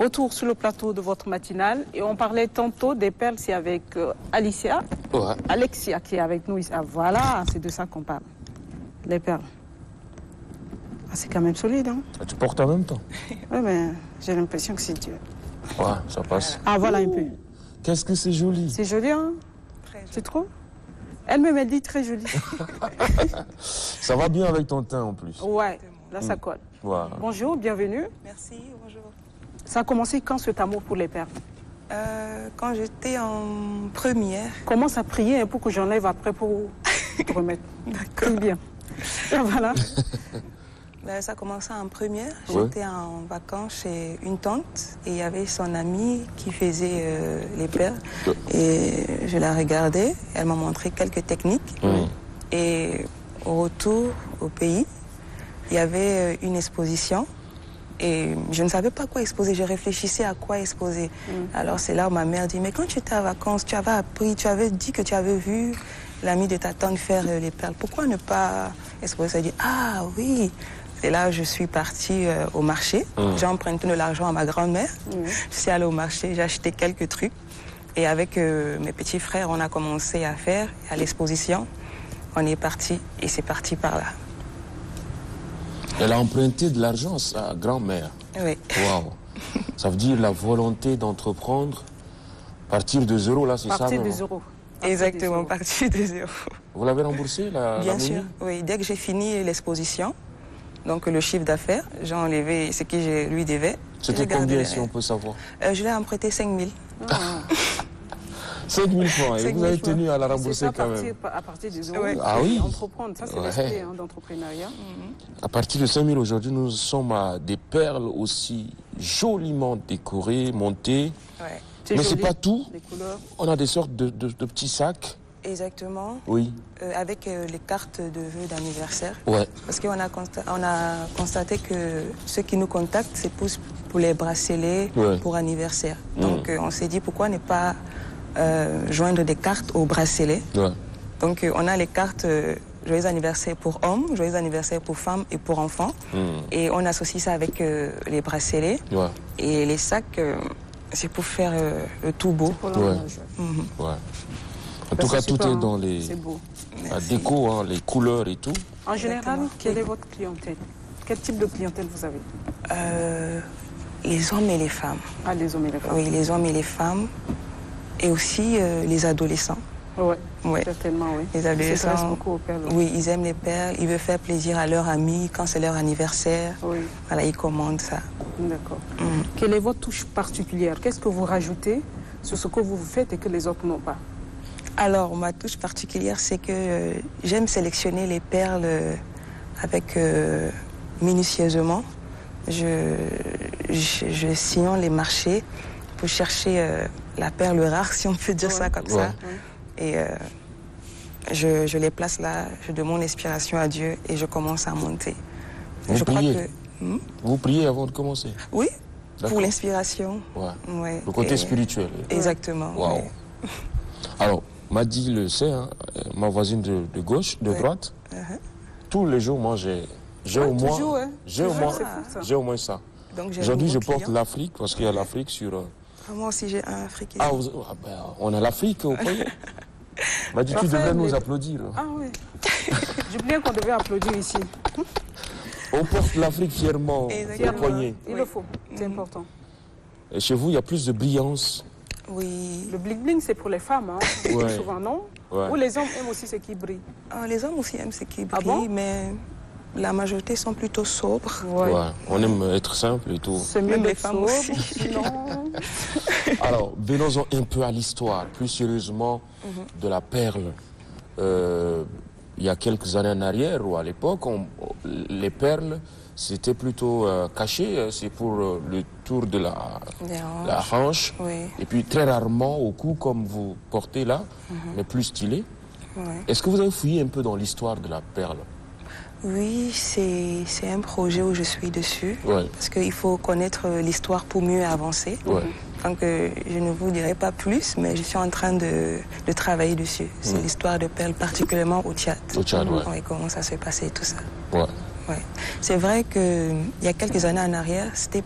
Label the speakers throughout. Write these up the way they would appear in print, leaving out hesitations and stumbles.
Speaker 1: Retour sur le plateau de votre matinale. Et on parlait tantôt des perles, c'est avec Alicia.
Speaker 2: Ouais.
Speaker 1: Alexia qui est avec nous ici. Ah, voilà, c'est de ça qu'on parle. Les perles. Ah, c'est quand même solide, hein?
Speaker 2: Tu portes en même temps?
Speaker 1: Oui, mais j'ai l'impression que c'est dur.
Speaker 2: Ouais, ça passe.
Speaker 1: Ah, voilà un peu.
Speaker 2: Qu'est-ce que c'est joli.
Speaker 1: C'est joli, hein? Tu trouves? Elle-même, elle dit très joli.
Speaker 2: Ça va bien avec ton teint en plus.
Speaker 1: Ouais, là, ça colle.
Speaker 2: Voilà.
Speaker 1: Bonjour, bienvenue.
Speaker 3: Merci, bonjour.
Speaker 1: Ça a commencé quand cet amour pour les perles?
Speaker 3: Quand j'étais en première.
Speaker 1: Commence à prier pour que j'enlève après pour te remettre. Prie bien. Ah, voilà.
Speaker 3: Ça a commencé en première.
Speaker 2: Ouais.
Speaker 3: J'étais en vacances chez une tante et il y avait son amie qui faisait les perles.
Speaker 2: Ouais.
Speaker 3: Et je la regardais, elle m'a montré quelques techniques. Et au retour au pays, il y avait une exposition. Et je ne savais pas quoi exposer, je réfléchissais à quoi exposer. Alors c'est là où ma mère dit, mais quand tu étais en vacances, tu avais appris, tu avais dit que tu avais vu l'ami de ta tante faire les perles. Pourquoi ne pas exposer? Elle dit, ah oui. Et là, je suis partie au marché. J'ai emprunté de l'argent à ma grand-mère. Je suis allée au marché, j'ai acheté quelques trucs. Et avec mes petits frères, on a commencé à faire à l'exposition. On est parti et c'est parti par là.
Speaker 2: Elle a emprunté de l'argent à sa grand-mère.
Speaker 3: Oui.
Speaker 2: Waouh. Ça veut dire la volonté d'entreprendre, partir de zéro, là, c'est ça?
Speaker 1: Partir de
Speaker 2: non?
Speaker 1: zéro.
Speaker 3: Exactement, partir de zéro.
Speaker 2: Vous l'avez remboursé, la
Speaker 3: Bien
Speaker 2: la
Speaker 3: sûr,
Speaker 2: menu?
Speaker 3: oui. Dès que j'ai fini l'exposition, donc le chiffre d'affaires, j'ai enlevé ce que je lui devais.
Speaker 2: C'était
Speaker 3: J'ai gardé
Speaker 2: combien,
Speaker 3: le-
Speaker 2: si on peut savoir?
Speaker 3: Je l'ai emprunté 5 000.
Speaker 2: 5 000 francs. Et
Speaker 3: 5 000
Speaker 2: vous avez
Speaker 3: francs.
Speaker 2: tenu à la
Speaker 1: C'est
Speaker 2: rembourser
Speaker 1: ça,
Speaker 2: quand même.
Speaker 1: à partir de zéro.
Speaker 3: Ouais.
Speaker 2: Ah oui.
Speaker 1: Entreprendre, ça c'est
Speaker 2: Ouais.
Speaker 1: l'esprit d'entrepreneuriat.
Speaker 2: À partir de 5 000 aujourd'hui, nous sommes à des perles aussi joliment décorées, montées.
Speaker 3: Ouais.
Speaker 1: C'est
Speaker 2: Mais c'est
Speaker 1: joli,
Speaker 2: pas tout.
Speaker 1: les couleurs.
Speaker 2: On a des sortes de petits sacs.
Speaker 3: Exactement.
Speaker 2: Oui.
Speaker 3: Avec les cartes de vœux d'anniversaire.
Speaker 2: Ouais.
Speaker 3: Parce qu'on a, on a constaté que ceux qui nous contactent, c'est pour les bracelets,
Speaker 2: Ouais.
Speaker 3: pour anniversaire. Donc on s'est dit pourquoi ne pas joindre des cartes aux bracelets.
Speaker 2: Ouais.
Speaker 3: Donc on a les cartes joyeux anniversaire pour hommes, joyeux anniversaire pour femmes et pour enfants. Et on associe ça avec les bracelets.
Speaker 2: Ouais.
Speaker 3: Et les sacs, c'est pour faire le tout beau.
Speaker 1: Pour
Speaker 2: Ouais.
Speaker 1: l'emballage.
Speaker 2: Ouais. En
Speaker 1: Ben,
Speaker 2: tout cas,
Speaker 1: c'est
Speaker 2: tout
Speaker 1: super,
Speaker 2: est
Speaker 1: hein.
Speaker 2: dans les
Speaker 1: C'est beau.
Speaker 2: la déco, hein, les couleurs et tout.
Speaker 1: En général,
Speaker 3: Exactement.
Speaker 1: quelle est votre clientèle? Quel type de clientèle vous avez?
Speaker 3: Les hommes et les femmes.
Speaker 1: Ah, les hommes et les femmes.
Speaker 3: Oui, les hommes et les femmes. Et aussi les adolescents.
Speaker 1: Ouais,
Speaker 3: Ouais.
Speaker 1: certainement, oui.
Speaker 3: Les
Speaker 1: Ils s'intéressent
Speaker 3: adolescents,
Speaker 1: beaucoup aux perles.
Speaker 3: oui, ils aiment les perles. Ils veulent faire plaisir à leurs amis quand c'est leur anniversaire.
Speaker 1: Oui,
Speaker 3: Voilà, ils commandent ça.
Speaker 1: d'accord. Quelle est votre touche particulière? Qu'est-ce que vous rajoutez sur ce que vous faites et que les autres n'ont pas?
Speaker 3: Alors, ma touche particulière, c'est que j'aime sélectionner les perles avec minutieusement. Je sillonne les marchés pour chercher la perle rare, si on peut dire ça comme ça. Et je les place là, je demande l'inspiration à Dieu et je commence à monter.
Speaker 2: Vous
Speaker 3: je
Speaker 2: priez?
Speaker 3: crois que...
Speaker 2: Vous priez avant de commencer?
Speaker 3: Oui,
Speaker 2: D'accord.
Speaker 3: pour l'inspiration.
Speaker 2: Ouais.
Speaker 3: Ouais.
Speaker 2: Le côté
Speaker 3: Et-
Speaker 2: spirituel.
Speaker 3: Exactement.
Speaker 2: Waouh.
Speaker 3: ouais.
Speaker 2: Alors, Madi le sait, hein, ma voisine de gauche, de
Speaker 3: Ouais.
Speaker 2: droite,
Speaker 3: Uh-huh.
Speaker 2: tous les jours, moi, j'ai au moins,
Speaker 1: toujours, hein.
Speaker 2: j'ai au
Speaker 1: Toujours,
Speaker 2: moins,
Speaker 1: c'est fou, ça.
Speaker 2: j'ai au moins ça.
Speaker 3: Donc, j'ai
Speaker 2: Aujourd'hui,
Speaker 3: un
Speaker 2: je
Speaker 3: nouveau
Speaker 2: porte
Speaker 3: client.
Speaker 2: l'Afrique parce qu'il y a l'Afrique sur.
Speaker 3: Moi aussi, j'ai un Africain.
Speaker 2: Ah, ben, on a l'Afrique au poignet. Madi, tu
Speaker 1: Raphaël,
Speaker 2: devrais nous
Speaker 1: mais-
Speaker 2: applaudir.
Speaker 1: Ah oui. J'oubliais qu'on devait applaudir ici.
Speaker 2: On porte l'Afrique fièrement
Speaker 3: Exactement.
Speaker 2: au poignet.
Speaker 1: Il le faut, c'est important.
Speaker 2: Et chez vous, il y a plus de brillance.
Speaker 3: Oui.
Speaker 1: Le bling-bling, c'est pour les femmes, hein.
Speaker 2: Ouais.
Speaker 1: Souvent, non?
Speaker 2: Ouais.
Speaker 1: Ou les hommes aiment aussi ce qui brille.
Speaker 3: Ah, les hommes aussi aiment ce qui brille,
Speaker 1: Ah bon?
Speaker 3: mais la majorité sont plutôt sobres.
Speaker 1: Ouais.
Speaker 2: Ouais. On aime être simple et tout.
Speaker 1: C'est mieux
Speaker 3: Même les
Speaker 1: d'être
Speaker 3: femmes
Speaker 1: sobre,
Speaker 3: aussi.
Speaker 1: sinon...
Speaker 2: Alors, venons-en un peu à l'histoire, plus sérieusement, de la perle. Il y a quelques années en arrière, ou à l'époque, les perles, c'était plutôt caché. C'est pour le tour de
Speaker 3: Les hanches.
Speaker 2: la hanche.
Speaker 3: Oui.
Speaker 2: Et puis très rarement au cou, comme vous portez là, mais plus stylé.
Speaker 3: Ouais.
Speaker 2: Est-ce que vous avez fouillé un peu dans l'histoire de la perle?
Speaker 3: Oui, c'est un projet où je suis dessus.
Speaker 2: Ouais.
Speaker 3: Parce qu'il faut connaître l'histoire pour mieux avancer.
Speaker 2: Ouais.
Speaker 3: Donc, je ne vous dirai pas plus, mais je suis en train de travailler dessus. C'est l'histoire de perles, particulièrement au Tchad.
Speaker 2: Au Tchad, ouais.
Speaker 3: Oui, comment ça s'est passé, tout ça.
Speaker 2: Ouais.
Speaker 3: Ouais. C'est vrai qu'il y a quelques années en arrière, c'était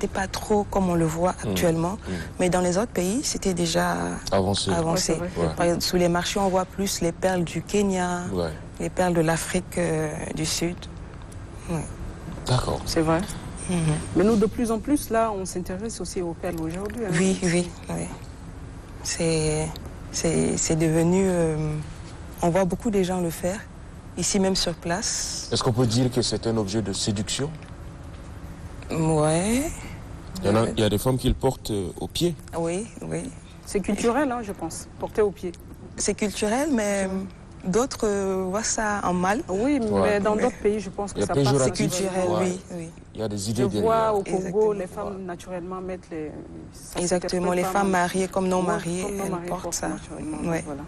Speaker 3: pas trop comme on le voit actuellement, mais dans les autres pays, c'était déjà
Speaker 2: Avancé.
Speaker 3: avancé.
Speaker 1: Ouais,
Speaker 2: c'est vrai.
Speaker 3: Par exemple, sous les marchés, on voit plus les perles du Kenya,
Speaker 2: Ouais.
Speaker 3: les perles de l'Afrique du Sud. Ouais.
Speaker 2: D'accord.
Speaker 1: C'est vrai. Mais nous, de plus en plus, là, on s'intéresse aussi aux perles aujourd'hui. Hein.
Speaker 3: Oui, oui, oui. C'est devenu... on voit beaucoup de gens le faire, ici même sur place.
Speaker 2: Est-ce qu'on peut dire que c'est un objet de séduction?
Speaker 3: Ouais,
Speaker 2: Il y a des femmes qui le portent au pied.
Speaker 3: oui, oui.
Speaker 1: C'est culturel, hein, je pense, porter au pied.
Speaker 3: C'est culturel, mais d'autres voient ça en mal.
Speaker 1: Oui,
Speaker 2: Ouais.
Speaker 1: mais dans d'autres pays, je pense que
Speaker 2: Il y a
Speaker 1: ça
Speaker 2: péjoratif.
Speaker 3: C'est
Speaker 1: passe.
Speaker 3: culturel,
Speaker 2: Ouais.
Speaker 3: oui, oui.
Speaker 2: Il y a des
Speaker 1: Je
Speaker 2: idées
Speaker 1: vois
Speaker 2: derrière.
Speaker 1: au Congo,
Speaker 3: Exactement.
Speaker 1: les femmes naturellement mettent les... ça
Speaker 3: Exactement, les
Speaker 1: s'interprète
Speaker 3: femmes
Speaker 1: pas mal.
Speaker 3: mariées comme non
Speaker 1: Ouais,
Speaker 3: mariées,
Speaker 1: comme non
Speaker 3: elles
Speaker 1: mariées
Speaker 3: portent ça.
Speaker 1: naturellement,
Speaker 3: Ouais.
Speaker 1: voilà.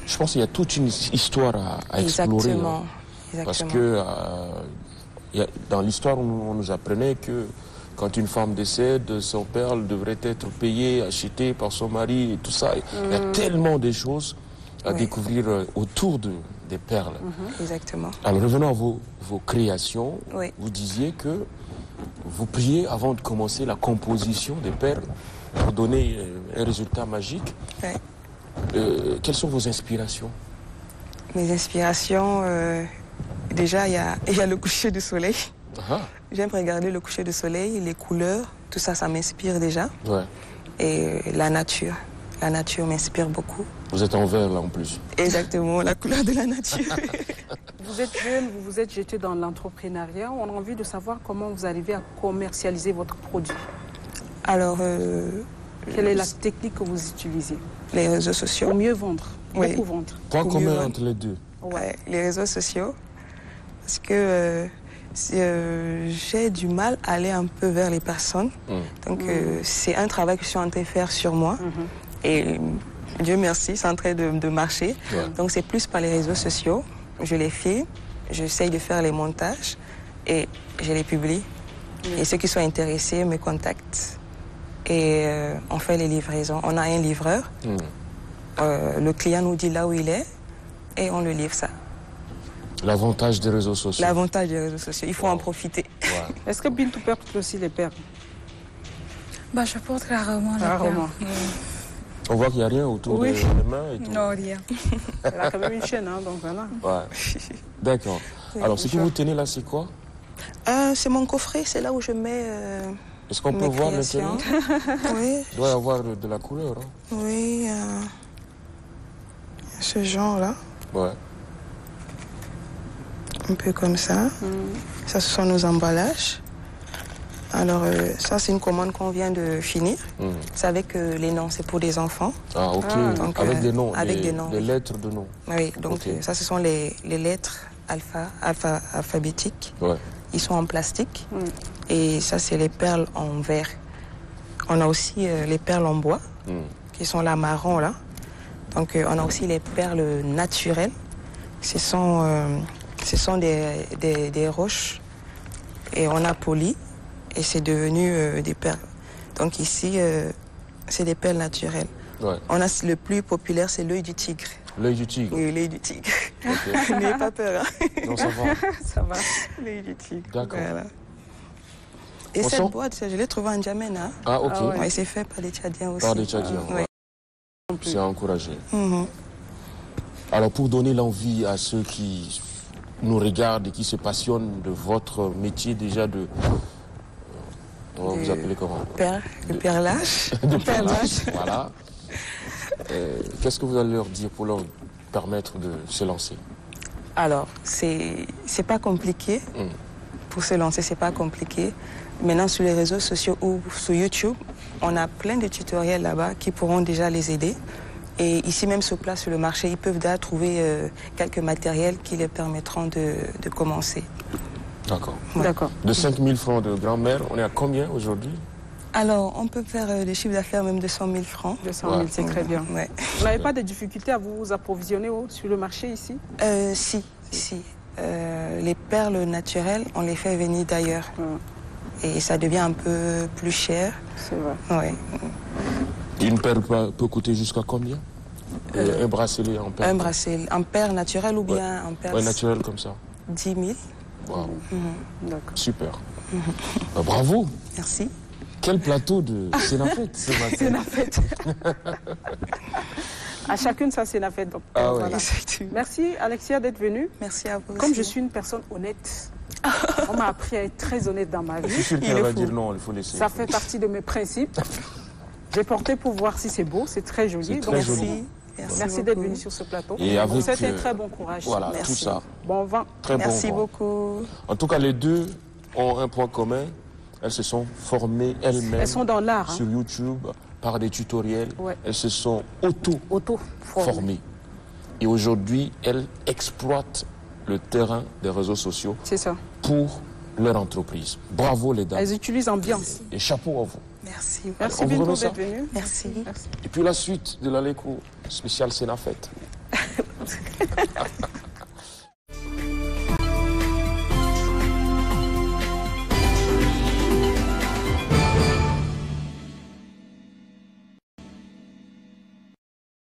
Speaker 2: Je pense qu'il y a toute une histoire à explorer.
Speaker 3: Exactement,
Speaker 2: hein. Parce
Speaker 3: exactement.
Speaker 2: que dans l'histoire, on nous apprenait que quand une femme décède, son perle devrait être payé, acheté par son mari et tout ça. Il y a tellement de choses à
Speaker 3: Ouais.
Speaker 2: découvrir autour des perles.
Speaker 3: Exactement.
Speaker 2: Alors revenons à vos créations.
Speaker 3: Oui.
Speaker 2: Vous disiez que vous priez avant de commencer la composition des perles pour donner un résultat magique.
Speaker 3: Ouais.
Speaker 2: Quelles sont vos inspirations?
Speaker 3: Mes inspirations, déjà, il y a le coucher du soleil.
Speaker 2: Ah,
Speaker 3: J'aime regarder le coucher du soleil, les couleurs, tout ça, ça m'inspire déjà.
Speaker 2: ouais.
Speaker 3: Et la nature. La nature m'inspire beaucoup.
Speaker 2: Vous êtes en vert là en plus.
Speaker 3: Exactement, la couleur de la nature.
Speaker 1: Vous êtes jeune, vous vous êtes jeté dans l'entrepreneuriat. On a envie de savoir comment vous arrivez à commercialiser votre produit.
Speaker 3: Alors,
Speaker 1: Quelle est la technique que vous utilisez
Speaker 3: les réseaux
Speaker 1: pour
Speaker 3: sociaux.
Speaker 1: mieux vendre,
Speaker 3: Oui.
Speaker 1: beaucoup vendre?
Speaker 2: Point
Speaker 3: Pour
Speaker 2: commun
Speaker 3: mieux
Speaker 2: entre les deux.
Speaker 3: Ouais, les réseaux sociaux. Parce que j'ai du mal à aller un peu vers les personnes. Donc, c'est un travail que je suis en train de faire sur moi. Et Dieu merci, c'est en train de marcher.
Speaker 2: Ouais.
Speaker 3: Donc, c'est plus par les réseaux sociaux. Je les filme, j'essaye de faire les montages et je les publie. Et ceux qui sont intéressés me contactent. Et on fait les livraisons. On a un livreur. Le client nous dit là où il est et on le livre ça.
Speaker 2: L'avantage des réseaux sociaux.
Speaker 3: L'avantage des réseaux sociaux, il faut en profiter.
Speaker 2: Ouais.
Speaker 1: Est-ce que Bintou porte aussi les perles?
Speaker 4: Bah, je porte rarement les
Speaker 1: Rarement.
Speaker 4: perles.
Speaker 2: On voit qu'il n'y a rien autour
Speaker 1: Oui.
Speaker 2: des mains et tout.
Speaker 4: Non, rien.
Speaker 1: Elle a quand même une chaîne, hein, donc voilà.
Speaker 2: Ouais. D'accord. Alors, ce que vous tenez là, c'est quoi?
Speaker 3: C'est mon coffret, c'est là où je mets
Speaker 2: Est-ce qu'on peut
Speaker 3: mes
Speaker 2: voir
Speaker 3: créations.
Speaker 2: maintenant?
Speaker 3: Oui,
Speaker 2: Il doit y avoir de la couleur. Hein?
Speaker 3: oui, ce genre-là,
Speaker 2: Ouais.
Speaker 3: un peu comme ça. Ça, ce sont nos emballages. Alors, ça, c'est une commande qu'on vient de finir. C'est avec les noms, c'est pour des enfants.
Speaker 2: Ah, ok.
Speaker 3: donc,
Speaker 2: avec des noms.
Speaker 3: avec
Speaker 2: les,
Speaker 3: des noms,
Speaker 2: les
Speaker 3: oui.
Speaker 2: lettres de noms.
Speaker 3: Oui, donc
Speaker 2: Ok.
Speaker 3: ça, ce sont les lettres alphabétiques.
Speaker 2: Ouais.
Speaker 3: Ils sont en plastique. Et ça, c'est les perles en verre. On a aussi les perles en bois, qui sont là, marron, là. Donc, on a aussi les perles naturelles. Ce sont des roches. Et on a poli. Et c'est devenu des perles. Donc, ici, c'est des perles naturelles.
Speaker 2: Ouais.
Speaker 3: On a le plus populaire, c'est l'œil du tigre.
Speaker 2: L'œil du tigre.
Speaker 3: Oui, l'œil du tigre.
Speaker 2: Ok.
Speaker 3: N'ayez pas peur, hein.
Speaker 2: Non, ça va.
Speaker 1: Ça va.
Speaker 3: L'œil du tigre.
Speaker 2: D'accord.
Speaker 3: Voilà. Et
Speaker 2: On
Speaker 3: cette
Speaker 2: sent-
Speaker 3: boîte, je l'ai trouvée en Djamena.
Speaker 2: Ah, ok.
Speaker 1: Ah ouais.
Speaker 3: Ouais, c'est fait par des Tchadiens aussi.
Speaker 2: Par des Tchadiens.
Speaker 3: Oui.
Speaker 2: Ouais. C'est encouragé.
Speaker 3: Mhm.
Speaker 2: Alors, pour donner l'envie à ceux qui nous regardent et qui se passionnent de votre métier déjà de... on va vous appeler comment?
Speaker 3: Le perlage.
Speaker 2: De perlage. Voilà. Qu'est-ce que vous allez leur dire pour leur permettre de se lancer?
Speaker 3: Alors, c'est pas compliqué. Pour se lancer, c'est pas compliqué. Maintenant, sur les réseaux sociaux ou sur YouTube, on a plein de tutoriels là-bas qui pourront déjà les aider. Et ici même sur place, sur le marché, ils peuvent déjà trouver quelques matériels qui les permettront de commencer.
Speaker 2: D'accord.
Speaker 3: Ouais.
Speaker 1: D'accord.
Speaker 2: De 5 000 francs de grand-mère, on est à combien aujourd'hui?
Speaker 3: Alors, on peut faire des chiffres d'affaires même de 100 000 francs.
Speaker 1: 200 000,
Speaker 2: Ouais.
Speaker 1: c'est très bien.
Speaker 3: Ouais.
Speaker 1: Vous n'avez pas de difficulté à vous approvisionner sur le marché ici?
Speaker 3: Si. Les perles naturelles, on les fait venir d'ailleurs. Et ça devient un peu plus cher.
Speaker 1: C'est vrai.
Speaker 3: Ouais.
Speaker 2: Une perle peut coûter jusqu'à combien? Un bracelet en perle?
Speaker 3: Un bracelet en perle naturelle ou bien en perle
Speaker 2: Ouais, naturel comme ça.
Speaker 3: 10 000.
Speaker 2: Wow.
Speaker 1: D'accord.
Speaker 2: Super. Bravo.
Speaker 3: Merci.
Speaker 2: Quel plateau de Sénafette ce matin.
Speaker 1: Sénafette. À chacune sa Sénafette. Donc,
Speaker 2: Ah ouais.
Speaker 1: voilà. Merci Alexia d'être venue.
Speaker 3: Merci à vous
Speaker 1: Comme
Speaker 3: aussi.
Speaker 1: je suis une personne honnête, on m'a appris à être très honnête dans ma
Speaker 2: Je suis
Speaker 1: vie.
Speaker 2: sûr qu'elle va dire non, il faut laisser.
Speaker 1: Ça fait partie de mes principes. J'ai porté pour voir si c'est beau, c'est très joli.
Speaker 2: C'est
Speaker 1: Donc,
Speaker 2: très joli.
Speaker 1: merci d'être venu sur ce plateau.
Speaker 2: Et avec,
Speaker 1: vous souhaite un très bon courage.
Speaker 2: Voilà,
Speaker 3: Merci.
Speaker 2: tout ça.
Speaker 1: Bon vent.
Speaker 2: Très
Speaker 3: Merci
Speaker 2: bon vent.
Speaker 3: beaucoup.
Speaker 2: En tout cas, les deux ont un point commun. Elles se sont formées elles-mêmes
Speaker 1: Elles sont dans l'art. Hein.
Speaker 2: sur YouTube par des tutoriels.
Speaker 1: Ouais.
Speaker 2: Elles se sont auto-formées.
Speaker 1: Auto-formé.
Speaker 2: Et aujourd'hui, elles exploitent le terrain des réseaux sociaux
Speaker 1: C'est ça.
Speaker 2: pour leur entreprise. Bravo les dames.
Speaker 1: Elles utilisent ambiance.
Speaker 2: Et chapeau à vous.
Speaker 3: Merci.
Speaker 1: Merci
Speaker 2: on vous
Speaker 1: Bintou
Speaker 2: remet ça.
Speaker 1: d'être venu.
Speaker 3: Merci.
Speaker 1: Merci.
Speaker 2: Et puis la suite de l'Aléco spécial Sénafette.